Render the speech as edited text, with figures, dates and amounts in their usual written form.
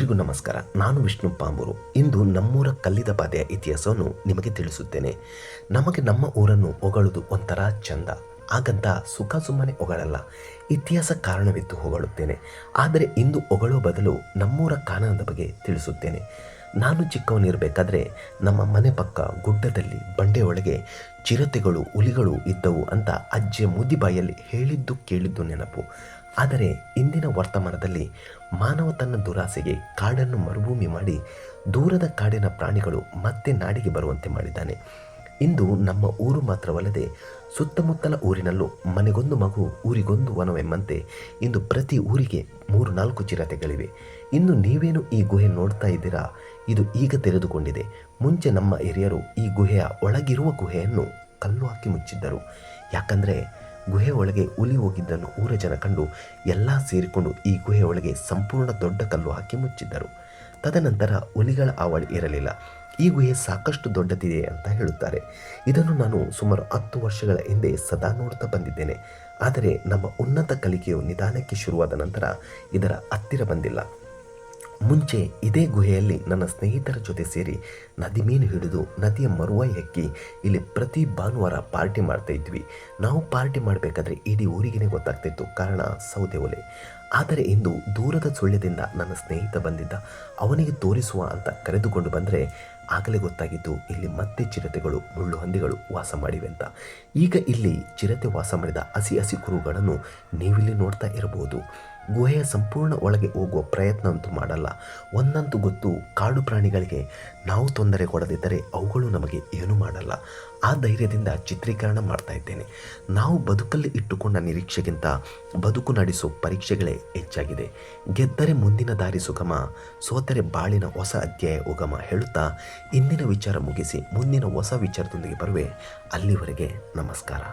ಎಲ್ರಿಗೂ ನಮಸ್ಕಾರ. ನಾನು ವಿಷ್ಣು ಪಾಂಬೂರು. ಇಂದು ನಮ್ಮೂರ ಕಲ್ಲಿದ ಬಾಧೆಯ ಇತಿಹಾಸವನ್ನು ನಿಮಗೆ ತಿಳಿಸುತ್ತೇನೆ. ನಮಗೆ ನಮ್ಮ ಊರನ್ನು ಹೊಗಳುವುದು ಒಂಥರ ಚಂದ. ಹಾಗಂತ ಸುಖ ಸುಮ್ಮನೆ ಹೊಗಳಲ್ಲ, ಇತಿಹಾಸ ಕಾರಣವಿದ್ದು ಹೊಗಳುತ್ತೇನೆ. ಆದರೆ ಇಂದು ಹೊಗಳೋ ಬದಲು ನಮ್ಮೂರ ಕಾನನದ ಬಗ್ಗೆ ತಿಳಿಸುತ್ತೇನೆ. ನಾನು ಚಿಕ್ಕವನಿರಬೇಕಾದ್ರೆ ನಮ್ಮ ಮನೆ ಪಕ್ಕ ಗುಡ್ಡದಲ್ಲಿ ಬಂಡೆ ಒಳಗೆ ಚಿರತೆಗಳು, ಹುಲಿಗಳು ಇದ್ದವು ಅಂತ ಅಜ್ಜಿಯ ಮುದಿಬಾಯಲ್ಲಿ ಹೇಳಿದ್ದು ಕೇಳಿದ್ದು ನೆನಪು. ಆದರೆ ಇಂದಿನ ವರ್ತಮಾನದಲ್ಲಿ ಮಾನವ ತನ್ನ ದುರಾಸೆಗೆ ಕಾಡನ್ನು ಮರುಭೂಮಿ ಮಾಡಿ ದೂರದ ಕಾಡಿನ ಪ್ರಾಣಿಗಳು ಮತ್ತೆ ನಾಡಿಗೆ ಬರುವಂತೆ ಮಾಡಿದ್ದಾನೆ. ಇಂದು ನಮ್ಮ ಊರು ಮಾತ್ರವಲ್ಲದೆ ಸುತ್ತಮುತ್ತಲ ಊರಿನಲ್ಲೂ ಮನೆಗೊಂದು ಮಗು ಊರಿಗೊಂದು ವನವೆಂಬಂತೆ ಇಂದು ಪ್ರತಿ ಊರಿಗೆ 3-4 ಚಿರತೆಗಳಿವೆ. ಇನ್ನು ನೀವೇನು ಈ ಗುಹೆ ನೋಡ್ತಾ ಇದ್ದೀರಾ? ಇದು ಈಗ ತೆರೆದುಕೊಂಡಿದೆ. ಮುಂಚೆ ನಮ್ಮ ಹಿರಿಯರು ಈ ಗುಹೆಯ ಒಳಗಿರುವ ಗುಹೆಯನ್ನು ಕಲ್ಲು ಹಾಕಿ ಮುಚ್ಚಿದ್ದರು. ಯಾಕಂದರೆ ಗುಹೆ ಒಳಗೆ ಹುಲಿ ಹೋಗಿದ್ದನ್ನು ಊರ ಜನ ಕಂಡು ಎಲ್ಲ ಸೇರಿಕೊಂಡು ಈ ಗುಹೆ ಒಳಗೆ ಸಂಪೂರ್ಣ ದೊಡ್ಡ ಕಲ್ಲು ಹಾಕಿ ಮುಚ್ಚಿದ್ದರು. ತದನಂತರ ಹುಲಿಗಳ ಹಾವಳಿ ಇರಲಿಲ್ಲ. ಈ ಗುಹೆ ಸಾಕಷ್ಟು ದೊಡ್ಡದಿದೆ ಅಂತ ಹೇಳುತ್ತಾರೆ. ಇದನ್ನು ನಾನು ಸುಮಾರು 10 ವರ್ಷಗಳ ಹಿಂದೆ ಸದಾ ನೋಡ್ತಾ ಬಂದಿದ್ದೇನೆ. ಆದರೆ ನಮ್ಮ ಉನ್ನತ ಕಲಿಕೆಯು ನಿಧಾನಕ್ಕೆ ಶುರುವಾದ ನಂತರ ಇದರ ಹತ್ತಿರ ಬಂದಿಲ್ಲ. ಮುಂಚೆ ಇದೇ ಗುಹೆಯಲ್ಲಿ ನನ್ನ ಸ್ನೇಹಿತರ ಜೊತೆ ಸೇರಿ ನದಿ ಮೀನು ಹಿಡಿದು ನದಿಯ ಮರುವಾಯಿ ಎಕ್ಕಿ ಇಲ್ಲಿ ಪ್ರತಿ ಭಾನುವಾರ ಪಾರ್ಟಿ ಮಾಡ್ತಾ ಇದ್ವಿ. ನಾವು ಪಾರ್ಟಿ ಮಾಡಬೇಕಾದ್ರೆ ಇಡೀ ಊರಿಗೇ ಗೊತ್ತಾಗ್ತಿತ್ತು, ಕಾರಣ ಸೌದೆ ಒಲೆ. ಆದರೆ ಇಂದು ದೂರದ ಸುಳ್ಯದಿಂದ ನನ್ನ ಸ್ನೇಹಿತ ಬಂದಿದ್ದ. ಅವನಿಗೆ ತೋರಿಸುವ ಅಂತ ಕರೆದುಕೊಂಡು ಬಂದರೆ ಆಗಲೇ ಗೊತ್ತಾಗಿದ್ದು ಇಲ್ಲಿ ಮತ್ತೆ ಚಿರತೆಗಳು, ಮುಳ್ಳು ಹಂದಿಗಳು ವಾಸ ಮಾಡಿವೆ ಅಂತ. ಈಗ ಇಲ್ಲಿ ಚಿರತೆ ವಾಸ ಮಾಡಿದ ಹಸಿ ಕುರುಗಳನ್ನು ನೀವಿಲ್ಲಿ ನೋಡ್ತಾ ಇರಬಹುದು. ಗುಹೆಯ ಸಂಪೂರ್ಣ ಒಳಗೆ ಹೋಗುವ ಪ್ರಯತ್ನ ಅಂತೂ ಮಾಡಲ್ಲ. ಒಂದಂತೂ ಗೊತ್ತು, ಕಾಡು ಪ್ರಾಣಿಗಳಿಗೆ ನಾವು ತೊಂದರೆ ಕೊಡದಿದ್ದರೆ ಅವುಗಳು ನಮಗೆ ಏನೂ ಮಾಡಲ್ಲ. ಆ ಧೈರ್ಯದಿಂದ ಚಿತ್ರೀಕರಣ ಮಾಡ್ತಾ ಇದ್ದೇನೆ. ನಾವು ಬದುಕಲ್ಲಿ ಇಟ್ಟುಕೊಂಡ ನಿರೀಕ್ಷೆಗಿಂತ ಬದುಕು ನಡೆಸೋ ಪರೀಕ್ಷೆಗಳೇ ಹೆಚ್ಚಾಗಿದೆ. ಗೆದ್ದರೆ ಮುಂದಿನ ದಾರಿ ಸುಗಮ, ಸೋತರೆ ಬಾಳಿನ ಹೊಸ ಅಧ್ಯಾಯ ಉಗಮ ಹೇಳುತ್ತಾ ಇಂದಿನ ವಿಚಾರ ಮುಗಿಸಿ ಮುಂದಿನ ಹೊಸ ವಿಚಾರದೊಂದಿಗೆ ಬರುವೆ. ಅಲ್ಲಿವರೆಗೆ ನಮಸ್ಕಾರ.